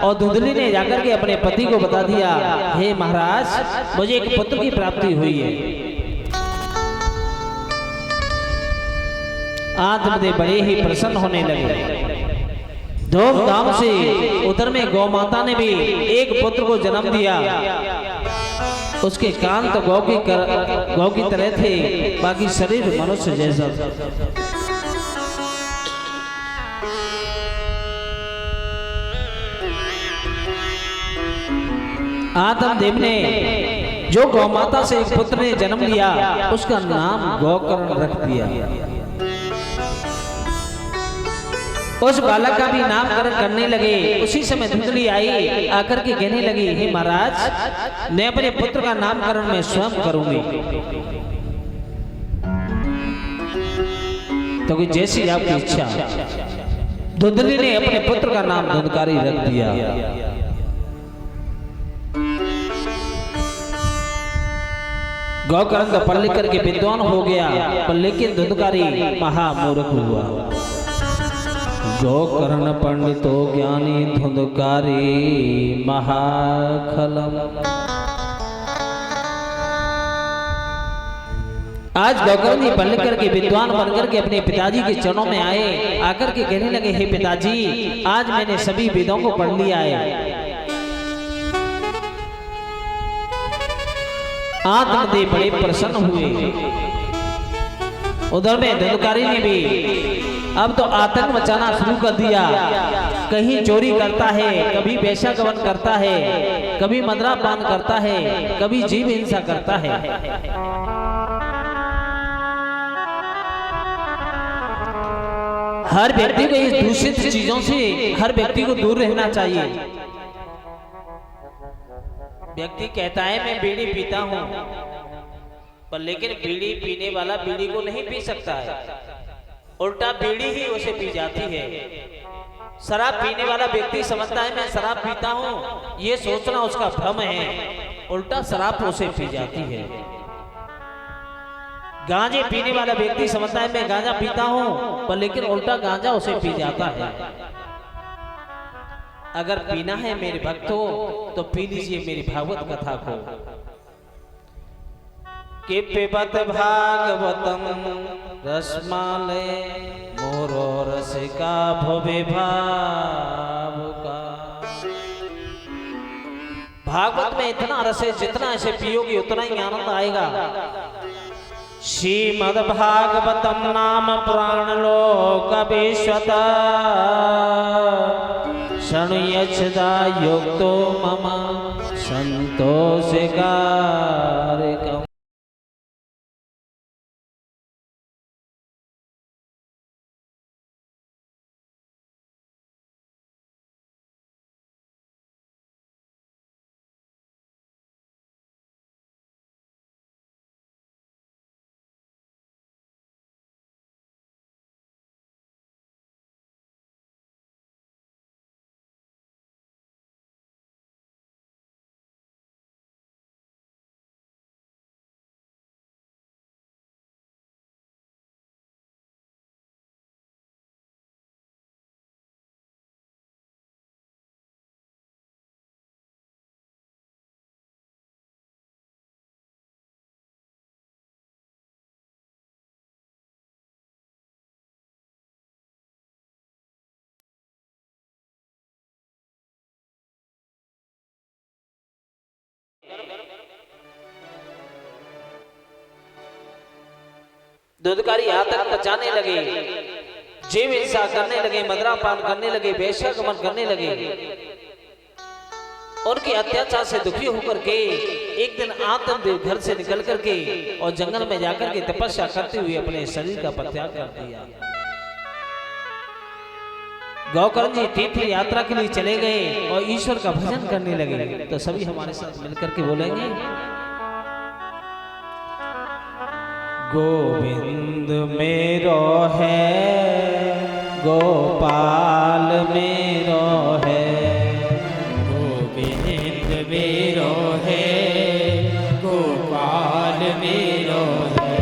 और धुंधली ने जाकर के अपने पति को बता दिया, हे महाराज मुझे एक पुत्र की प्राप्ति हुई है। आत्मदेव बड़े ही प्रसन्न होने लगे। धूमधाम से उधर में गौ माता ने भी एक पुत्र को जन्म दिया। उसके कान तो गौ की तरह थे, बाकी शरीर मनुष्य जैसा था। आत्मदेव ने जो गौ माता से एक पुत्र ने जन्म लिया उसका नाम गोकर्ण रख दिया। उस बालक का भी नामकरण करने लगे। उसी समय धुंधली आई, आकर के कहने लगी, हे महाराज मैं अपने पुत्र का नामकरण मैं स्वयं करूंगी। तो कि जैसी आपकी इच्छा। धुंधली ने अपने पुत्र का नाम धुंधकारी रख दिया। गोकर्ण तो पढ़ लिख करके विद्वान हो गया, पर लेकिन धुंधकारी महामूर्ख हुआ। गोकर्ण पंडितो ज्ञानी धुंधकारी महाखलम। आज गोकर्ण जी पढ़ लिख करके विद्वान बनकर के अपने पिताजी के चरणों में आए, आकर के कहने लगे, हे पिताजी आज मैंने सभी वेदों को पढ़ लिया है। आत्मदेव बड़े प्रसन्न हुए। उधर में धुंधकारी ने भी अब तो आतंक मचाना शुरू कर दिया। कहीं चोरी करता है, कभी वेश्या गमन करता है, कभी मदरापान करता है, कभी जीव हिंसा करता है। हर व्यक्ति को इस दूषित चीजों से हर व्यक्ति को दूर रहना चाहिए। व्यक्ति कहता है मैं बीड़ी पीता हूं, पर लेकिन बीड़ी पीने वाला बीड़ी को नहीं पी सकता है, उल्टा बीड़ी ही उसे पी जाती है। शराब पीने वाला व्यक्ति समझता है मैं शराब पीता हूं, ये सोचना उसका भ्रम है, उल्टा शराब उसे पी जाती है। गांजे पीने वाला व्यक्ति समझता है मैं गांजा पीता हूं, पर लेकिन उल्टा गांजा उसे पी जाता है। अगर पीना है मेरे भक्तों तो पी लीजिए मेरी भागवत कथा को। कि पिबत भागवतम रसमालय मोरो रसिका भवे भावुका। भागवत में इतना रस है, जितना ऐसे पियोगे उतना ही आनंद आएगा। श्रीमद् भागवतम नाम प्राणलोक विश्वत शृणुयच्छिदायुक्तो मम संतोषिकारकम्। दुधकारी आतंक मचाने लगे, जीव हिंसा करने लगे, मदरापान करने लगे, वेश्यागमन करने लगे। उनके अत्याचार से दुखी होकर के एक दिन आत्मदेव घर से निकल करके और जंगल में जाकर के तपस्या करते हुए अपने शरीर का परित्याग कर दिया। गौकर्ण जी तीर्थ यात्रा के लिए चले गए और ईश्वर का भजन करने लगे। तो सभी हमारे साथ मिलकर के बोलेंगे, गोविंद मेरो है, गोपाल मेरो है, गोविंद मेरो है, गोपाल मेरो है,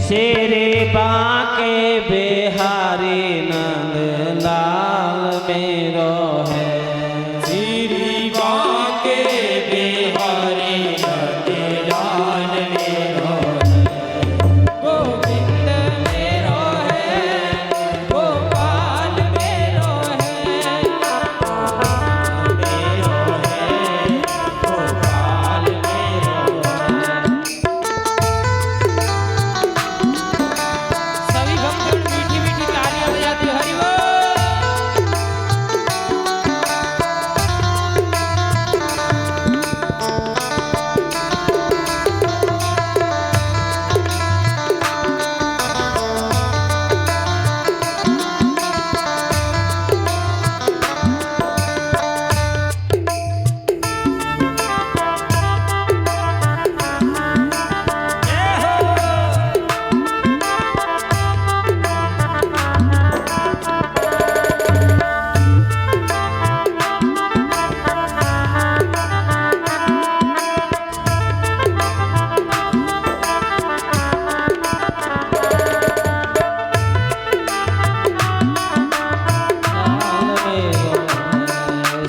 शेरे बांके बिहारी नंद लाल मेरो है, श्री बांके बिहारी नंद लाल मेरो है, गोविंद मेरो है, गोपाल मेरो है, मेरो है, गोपाल मेरो है। सभी भक्तगण मीठी मीठी तालियां बजाते हुए हरि बोल।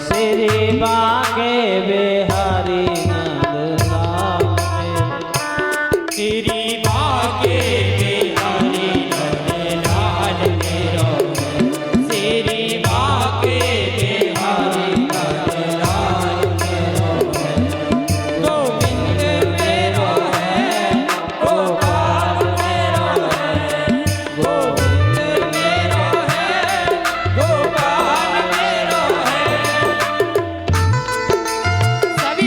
शेरे बांके बिहारी नंद लाल मेरो, तेरी बाके बिहारी नंद लाल मेरो है, तेरी बाके बिहारी नंद लाल मेरो है, गोविंद मेरो है, गोपाल मेरो है, गोविंद मेरो है, गोपाल मेरो है। सभी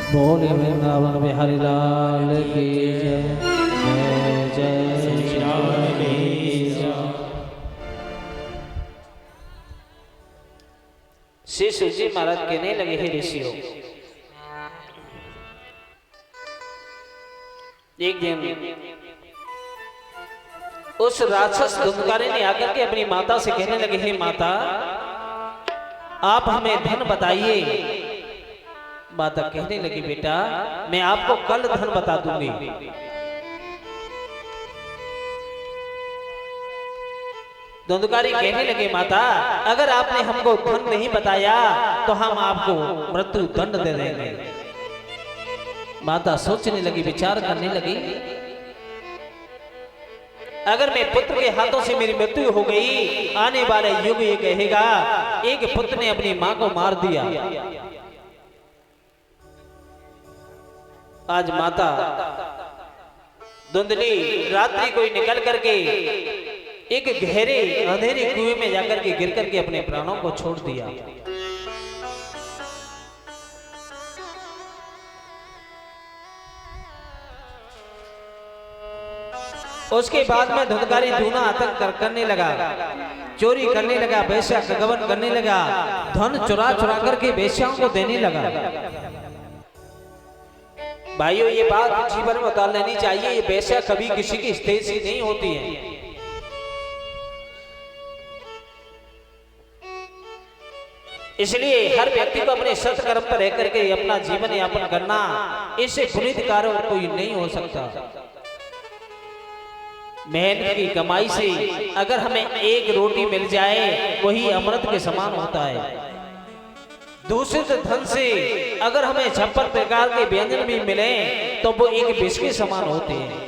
बोले वृंदावन बिहारी लाल की जय जय जय श्री राधेश्याम। श्री सूजी महाराज कहने लगे हे ऋषियों, एक दिन उस राक्षस धुंधकारी ने आकर के अपनी माता से कहने लगे, हे माता आप हमें धन बताइए। माता कहने लगी, बेटा मैं आपको कल धन बता दूंगी। धुंधकारी कहने लगे, माता अगर आपने हमको धन नहीं बताया तो हम आपको मृत्यु दंड दे देंगे। माता सोचने लगी, विचार करने लगी, अगर मैं पुत्र के हाथों से मेरी मृत्यु हो गई, आने वाले युग ये कहेगा एक पुत्र ने अपनी मां को मार दिया। आज माता धुंधली रात्रि कोई निकल करके एक गहरे अंधेरे कुएं में जाकर के गिर करके अपने प्राणों को छोड़ दिया। उसके बाद में धुंधकारी दूना आतंक करने लगा, चोरी करने लगा, वेश्या का गबन करने लगा, धन चुरा चुरा करके वेश्याओं को देने लगा। भाइयों ये बात जीवन में उतार लेनी चाहिए, ये वेश्या कभी किसी की हितैषी नहीं होती है। इसलिए हर व्यक्ति को अपने सत्कर्म पर रह करके अपना जीवन यापन करना, इससे पुनीत कार्य कोई नहीं हो सकता। मेहनत की कमाई से अगर हमें एक रोटी मिल जाए वही अमृत के समान होता है। दूषित धन से अगर हमें 56 प्रकार के व्यंजन भी मिले तो वो एक विष के समान होते हैं।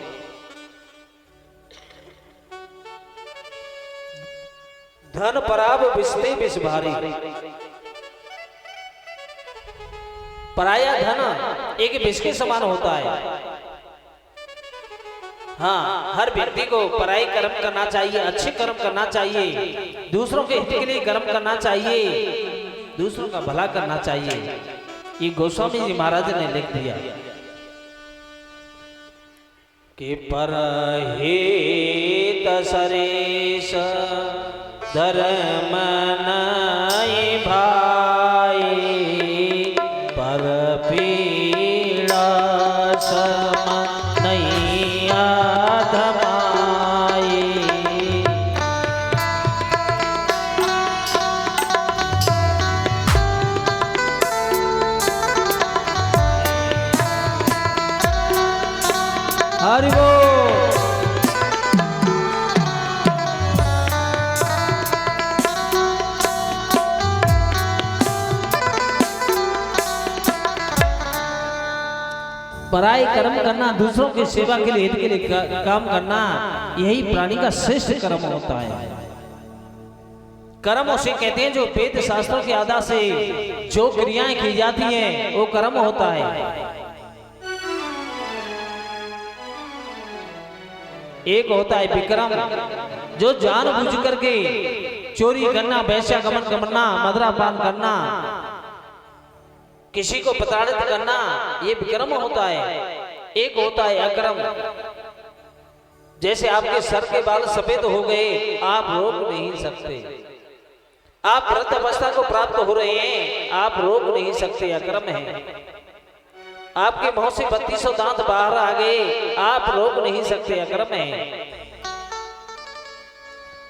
धन पराब विषते विष भारी, पराया धन एक विष के समान होता है। हाँ, हर व्यक्ति को पराई कर्म करना चाहिए, अच्छे कर्म करना चाहिए, दूसरों के हित के लिए कर्म करना चाहिए, दूसरों का भला करना चाहिए। ये गोस्वामी जी महाराज ने लिख दिया कि परहित सरेश धर्म नहीं भाई, पर पीड़ा सम नहीं आधमाई। हरि बोल। पराई कर्म करना, दूसरों की सेवा के लिए हित के लिए काम करना, यही प्राणी का श्रेष्ठ कर्म होता है। कर्म उसे कहते हैं जो वेद शास्त्रों के आधार से जो क्रियाएं की जाती हैं वो कर्म होता है। एक होता है विक्रम, जो जानबूझ करके चोरी करना, वेश्यागमन करना, मदिरापान करना, किसी को प्रताड़ित करना, ये विक्रम होता है। एक होता है अक्रम, जैसे आपके सर के बाल सफेद हो गए, आप रोक नहीं सकते। आप वृद्ध अवस्था को प्राप्त हो रहे हैं, आप रोक नहीं सकते, अक्रम है। आपके मुंह से 3200 दांत बाहर आ गए, आप रोक नहीं सकते, अक्रम है।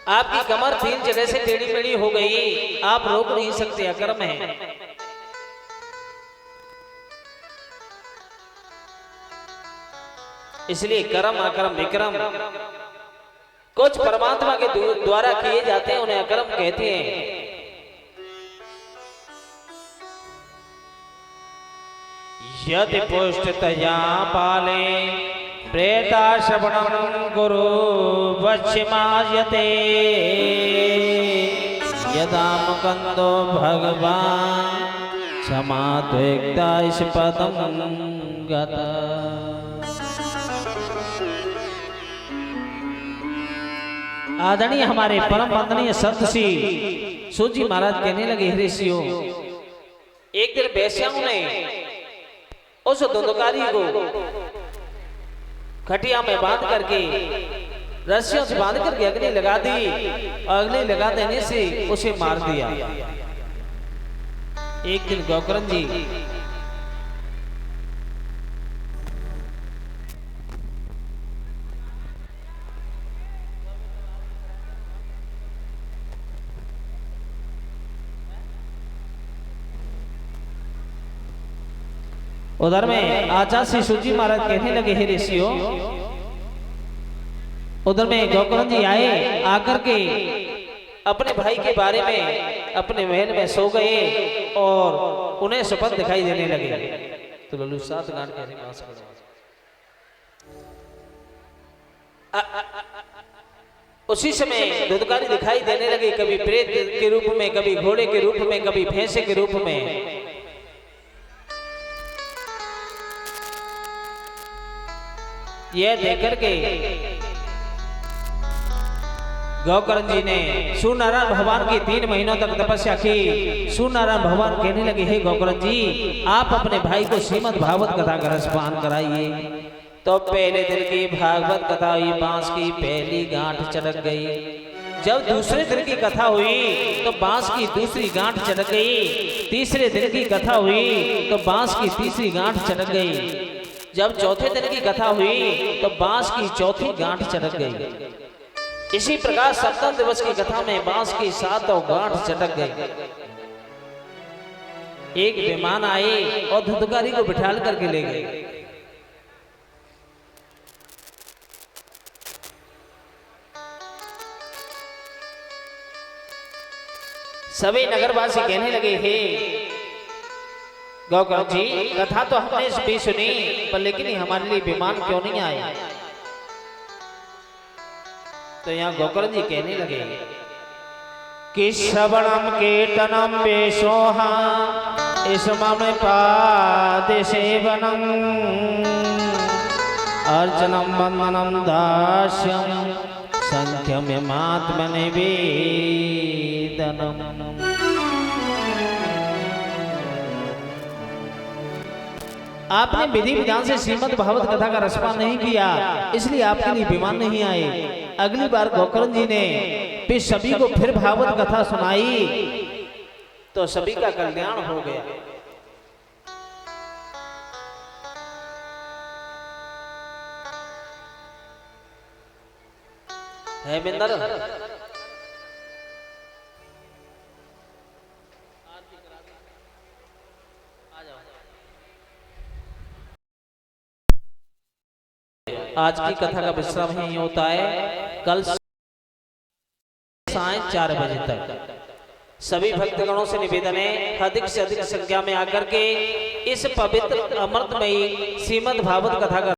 आपकी कमर 3 जगह से टेढ़ी मेढ़ी हो गई, आप रोक नहीं सकते, अक्रम है। इसलिए कर्म अकर्म विक्रम कुछ परमात्मा के द्वारा किए जाते हैं, उन्हें अकर्म कहते हैं। यदि पुष्टतया पाले प्रेता श्रवणं कुरु वश्यमायते, यदा मुकुंदो भगवान क्षमा त्वक्ता इस पदम गता। आदरणीय हमारे परम वंदनीय संत श्री सूजी महाराज कहने लगे, ऋषियों एक दिन वेश्याओं ने उस धुंधकारी को खटिया में बांध करके रस्सियों से बांध करके अग्नि लगा दी और अग्नि लगा देने से उसे मार दिया। एक दिन गोकर्ण जी उधर में आचार्य श्री सूजी महाराज कहने लगे, हे ऋषियों, उधर में गोकर्ण जी आए, आकर के अपने भाई के बारे में अपने महल में सो गए और उन्हें स्वप्न दिखाई देने लगे। तो लल्लू सात गांठ कैसे पास करो। उसी समय धुंधकारी दिखाई देने लगे, कभी प्रेत के रूप में, कभी घोड़े के रूप में, कभी भैंसे के रूप में। यह देखकर के गोकर्ण जी ने सूर्यनारायण भगवान की 3 महीनों तक तपस्या की। सूर्यनारायण भगवान कहने लगे, हे गोकर्ण जी, आप अपने भाई को श्रीमद् भागवत कथा का रसपान कराइए। तो पहले दिन की भागवत कथा हुई, बांस की पहली गांठ चढ़क गई। जब दूसरे दिन की कथा हुई तो बांस की दूसरी गांठ चढ़क गई। तीसरे दिन की कथा हुई तो बांस की तीसरी गांठ चढ़क गई। जब चौथे दिन की कथा हुई तो बांस की चौथी गांठ चढ़क गई। इसी प्रकार सप्तम दिवस की कथा में बांस की 7 गांठ चटक गई। एक विमान आए और धुंधकारी को बिठाल करके ले गए। सभी नगरवासी कहने लगे, हे गोकर्ण जी, कथा तो हमने भी सुनी, पर लेकिन हमारे लिए विमान क्यों नहीं आया? तो यहाँ गोकर्ण जी कहने लगे कि श्रवणम कीर्तनम वेशोहा इसमम पाद सेवनम अर्चनम वंदनम दास्यम संख्यम आत्मनिवेदनम। आपने विधि विधान से श्रीमद् भागवत कथा का रसपान नहीं किया, इसलिए आपके लिए विमान नहीं आए। अगली बार गोकर्ण जी ने फिर सभी को फिर भागवत कथा सुनाई तो सभी का कल्याण हो गया। है बिंदर आज की कथा का विश्राम यही होता है। कल सायं 4 बजे तक सभी भक्तगणों से निवेदन है, अधिक से अधिक संख्या में आकर के इस पवित्र अमृतमयी श्रीमद् भागवत कथा का